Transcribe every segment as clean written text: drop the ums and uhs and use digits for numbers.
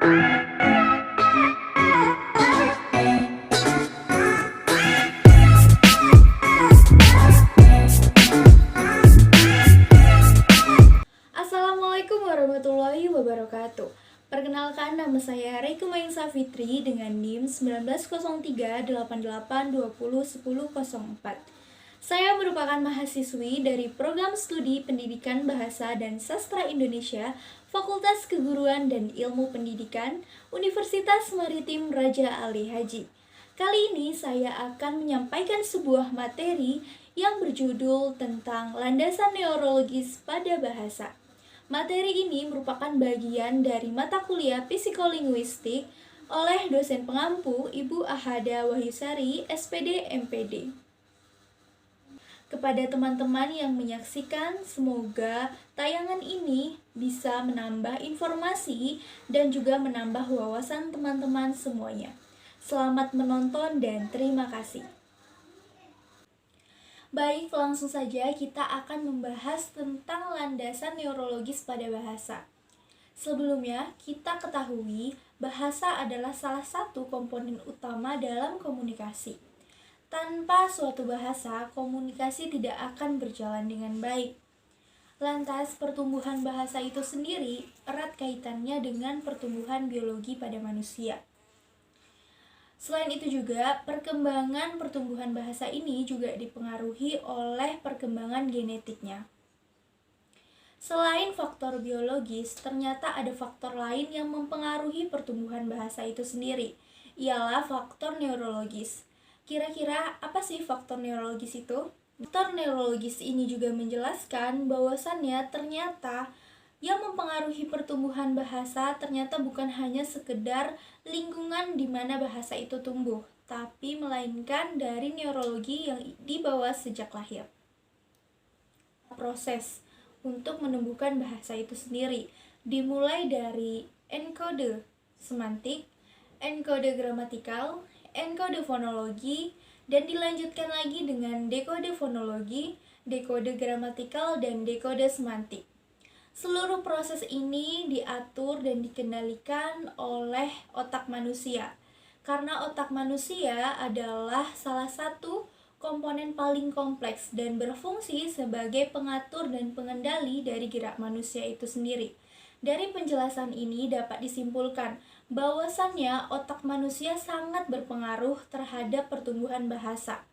Assalamualaikum warahmatullahi wabarakatuh. Perkenalkan, nama saya Reiko Mainsa Fitri dengan NIM 190388201004. Saya merupakan mahasiswi dari Program Studi Pendidikan Bahasa dan Sastra Indonesia, Fakultas Keguruan dan Ilmu Pendidikan, Universitas Maritim Raja Ali Haji. Kali ini saya akan menyampaikan sebuah materi yang berjudul tentang landasan neurologis pada bahasa. Materi ini merupakan bagian dari mata kuliah psikolinguistik oleh dosen pengampu Ibu Ahada Wahyusari, SPD MPD. Kepada teman-teman yang menyaksikan, semoga tayangan ini bisa menambah informasi dan juga menambah wawasan teman-teman semuanya. Selamat menonton dan terima kasih. Baik, langsung saja kita akan membahas tentang landasan neurologis pada bahasa. Sebelumnya, kita ketahui bahasa adalah salah satu komponen utama dalam komunikasi. Tanpa suatu bahasa, komunikasi tidak akan berjalan dengan baik. Lantas, pertumbuhan bahasa itu sendiri erat kaitannya dengan pertumbuhan biologi pada manusia. Selain itu juga, perkembangan pertumbuhan bahasa ini juga dipengaruhi oleh perkembangan genetiknya. Selain faktor biologis, ternyata ada faktor lain yang mempengaruhi pertumbuhan bahasa itu sendiri, ialah faktor neurologis. Kira-kira apa sih faktor neurologis itu? Faktor neurologis ini juga menjelaskan bahwasannya ternyata yang mempengaruhi pertumbuhan bahasa ternyata bukan hanya sekedar lingkungan di mana bahasa itu tumbuh, tapi melainkan dari neurologi yang dibawa sejak lahir. Proses untuk menumbuhkan bahasa itu sendiri dimulai dari enkode semantik, enkode gramatikal, enkode fonologi, dan dilanjutkan lagi dengan dekode fonologi, dekode gramatikal, dan dekode semantik. Seluruh proses ini diatur dan dikendalikan oleh otak manusia, karena otak manusia adalah salah satu komponen paling kompleks dan berfungsi sebagai pengatur dan pengendali dari gerak manusia itu sendiri. Dari penjelasan ini dapat disimpulkan bahwasannya otak manusia sangat berpengaruh terhadap pertumbuhan bahasa.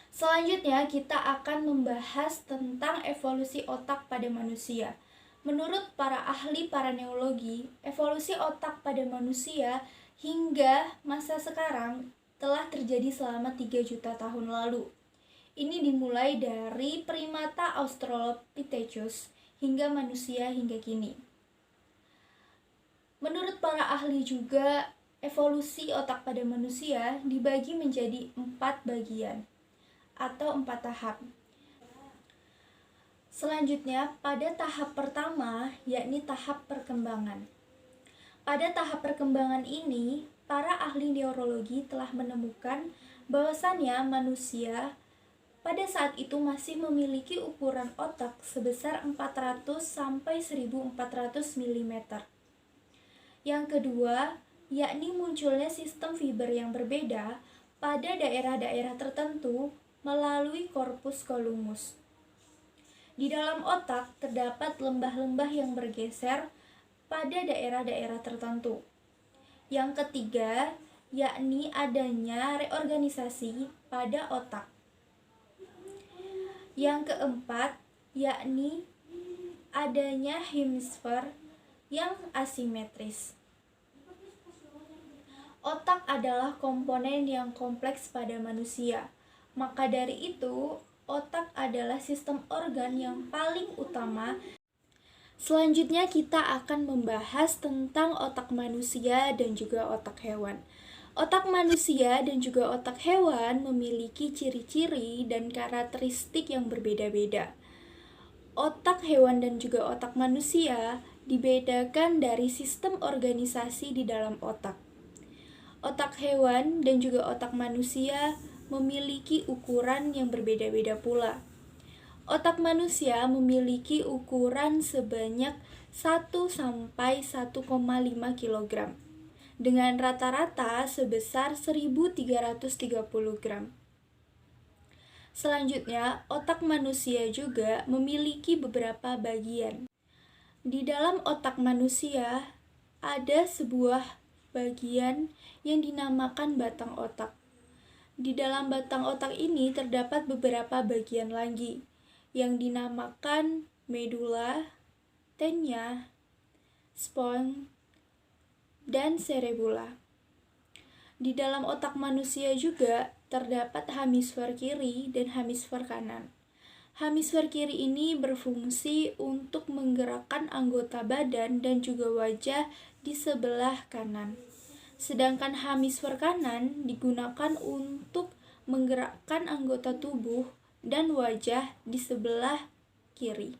Selanjutnya kita akan membahas tentang evolusi otak pada manusia. Menurut para ahli paraneurologi, evolusi otak pada manusia hingga masa sekarang telah terjadi selama 3 juta tahun lalu. Ini dimulai dari primata Australopithecus hingga manusia hingga kini. Menurut para ahli juga, evolusi otak pada manusia dibagi menjadi 4 bagian atau 4 tahap. Selanjutnya, pada tahap pertama, yakni tahap perkembangan. Pada tahap perkembangan ini, para ahli neurologi telah menemukan bahwasannya manusia pada saat itu masih memiliki ukuran otak sebesar 400 sampai 1400 mm. Yang kedua, yakni munculnya sistem fiber yang berbeda pada daerah-daerah tertentu melalui korpus columbus. Di dalam otak terdapat lembah-lembah yang bergeser pada daerah-daerah tertentu. Yang ketiga, yakni adanya reorganisasi pada otak. Yang keempat, yakni adanya hemisfer yang asimetris. Otak adalah komponen yang kompleks pada manusia. Maka dari itu, otak adalah sistem organ yang paling utama. Selanjutnya kita akan membahas tentang otak manusia dan juga otak hewan. Otak manusia dan juga otak hewan memiliki ciri-ciri dan karakteristik yang berbeda-beda. Otak hewan dan juga otak manusia dibedakan dari sistem organisasi di dalam otak. Otak hewan dan juga otak manusia memiliki ukuran yang berbeda-beda pula. Otak manusia memiliki ukuran sebanyak 1-1,5 kg dengan rata-rata sebesar 1.330 gram. Selanjutnya, otak manusia juga memiliki beberapa bagian. Di dalam otak manusia ada sebuah bagian yang dinamakan batang otak. Di dalam batang otak ini terdapat beberapa bagian lagi yang dinamakan medula, tenia, spons, dan cerebula. Di dalam otak manusia juga terdapat hemisfer kiri dan hemisfer kanan. Hemisfer kiri ini berfungsi untuk menggerakkan anggota badan dan juga wajah di sebelah kanan. Sedangkan hemisfer kanan digunakan untuk menggerakkan anggota tubuh dan wajah di sebelah kiri.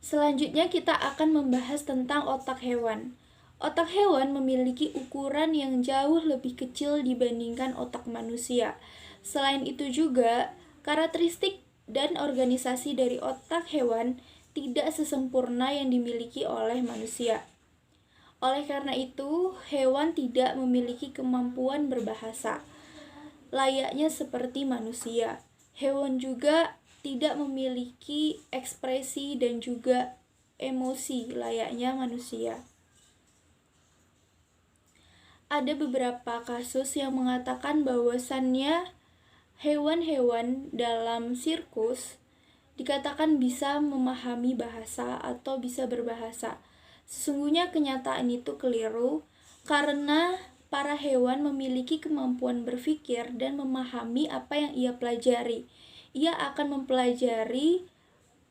Selanjutnya kita akan membahas tentang otak hewan. Otak hewan memiliki ukuran yang jauh lebih kecil dibandingkan otak manusia. Selain itu juga, karakteristik dan organisasi dari otak hewan tidak sesempurna yang dimiliki oleh manusia. Oleh karena itu, hewan tidak memiliki kemampuan berbahasa, layaknya seperti manusia. Hewan juga tidak memiliki ekspresi dan juga emosi layaknya manusia. Ada beberapa kasus yang mengatakan bahwasannya hewan-hewan dalam sirkus dikatakan bisa memahami bahasa atau bisa berbahasa. Sesungguhnya kenyataan itu keliru karena para hewan memiliki kemampuan berpikir dan memahami apa yang ia pelajari. Ia akan mempelajari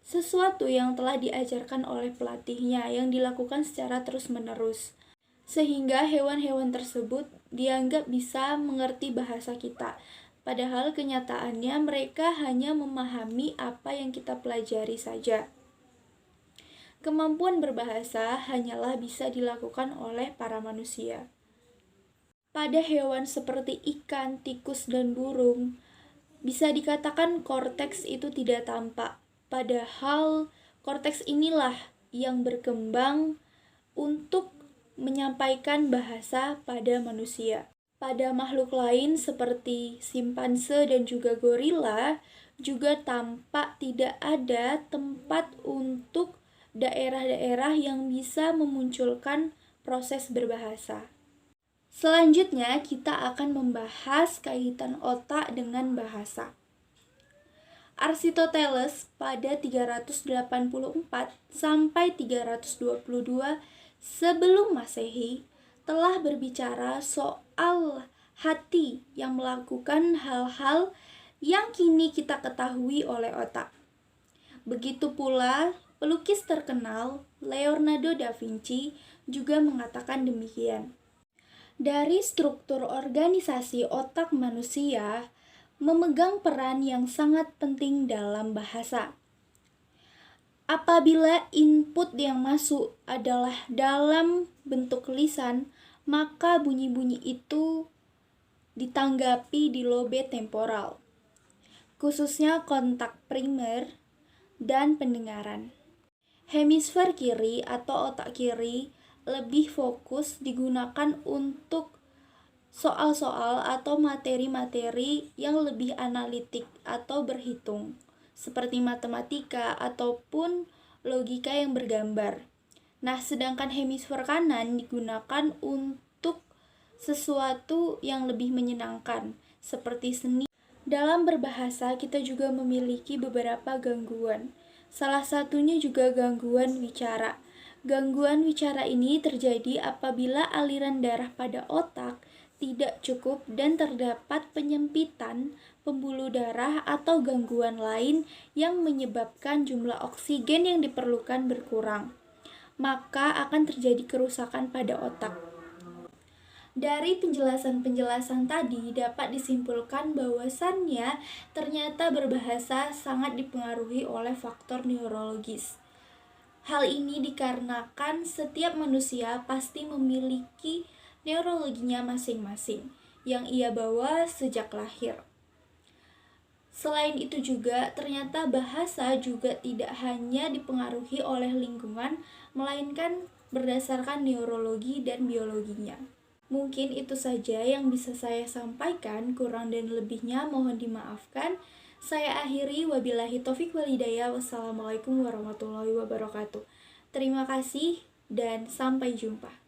sesuatu yang telah diajarkan oleh pelatihnya yang dilakukan secara terus-menerus. Sehingga hewan-hewan tersebut dianggap bisa mengerti bahasa kita. Padahal kenyataannya mereka hanya memahami apa yang kita pelajari saja. Kemampuan berbahasa hanyalah bisa dilakukan oleh para manusia. Pada hewan seperti ikan, tikus, dan burung, bisa dikatakan korteks itu tidak tampak. Padahal korteks inilah yang berkembang untuk menyampaikan bahasa pada manusia. Pada makhluk lain seperti simpanse dan juga gorila, juga tampak tidak ada tempat untuk daerah-daerah yang bisa memunculkan proses berbahasa. Selanjutnya, kita akan membahas kaitan otak dengan bahasa. Aristoteles pada 384 sampai 322 sebelum Masehi telah berbicara soal hati yang melakukan hal-hal yang kini kita ketahui oleh otak. Begitu pula pelukis terkenal Leonardo da Vinci juga mengatakan demikian. Dari struktur organisasi otak manusia memegang peran yang sangat penting dalam bahasa. Apabila input yang masuk adalah dalam bentuk lisan, maka bunyi-bunyi itu ditanggapi di lobe temporal, khususnya kontak primer dan pendengaran. Hemisfer kiri atau otak kiri lebih fokus digunakan untuk soal-soal atau materi-materi yang lebih analitik atau berhitung, seperti matematika ataupun logika yang bergambar. Nah, sedangkan hemisfer kanan digunakan untuk sesuatu yang lebih menyenangkan, seperti seni. Dalam berbahasa, kita juga memiliki beberapa gangguan. Salah satunya juga gangguan wicara. Gangguan wicara ini terjadi apabila aliran darah pada otak tidak cukup dan terdapat penyempitan pembuluh darah atau gangguan lain yang menyebabkan jumlah oksigen yang diperlukan berkurang. Maka akan terjadi kerusakan pada otak. Dari penjelasan-penjelasan tadi dapat disimpulkan bahwasannya ternyata berbahasa sangat dipengaruhi oleh faktor neurologis. Hal ini dikarenakan setiap manusia pasti memiliki neurologinya masing-masing yang ia bawa sejak lahir. Selain itu juga, ternyata bahasa juga tidak hanya dipengaruhi oleh lingkungan, melainkan berdasarkan neurologi dan biologinya. Mungkin itu saja yang bisa saya sampaikan, kurang dan lebihnya mohon dimaafkan. Saya akhiri, wabillahi taufik walhidayah. Wassalamualaikum warahmatullahi wabarakatuh. Terima kasih dan sampai jumpa.